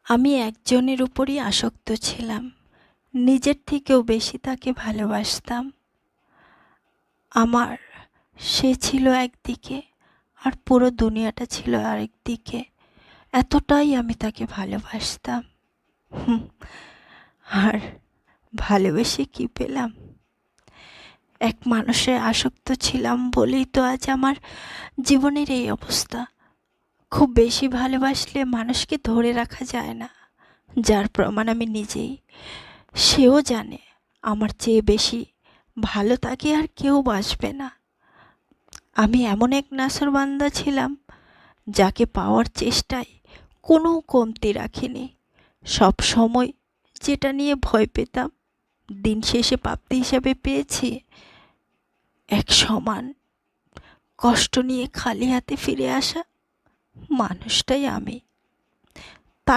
আমি একজনের উপরই আসক্ত ছিলাম। নিজের থেকেও বেশি তাকে ভালোবাসতাম। আমার সে ছিল একদিকে, আর পুরো দুনিয়াটা ছিল আরেক দিকে। এতটাই আমি তাকে ভালোবাসতাম। হুম, আর ভালোবেসে কি পেলাম? এক মানুষে আসক্ত ছিলাম বলেই তো আজ আমার জীবনের এই অবস্থা। খুব বেশি ভালোবাসলে মানুষকে ধরে রাখা যায় না, যার প্রমাণ আমি নিজেই। সেও জানে আমার চেয়ে বেশি ভালো তাকে আর কেউ বাসবে না। আমি এমন এক নাছোড়বান্দা ছিলাম, যাকে পাওয়ার চেষ্টায় কোনো কমতি রাখিনি। সব সময় যেটা নিয়ে ভয় পেতাম, দিন শেষে প্রাপ্তি হিসাবে পেয়েছি। এক সমান কষ্ট নিয়ে খালি হাতে ফিরে আসা মানুষটাই আমি।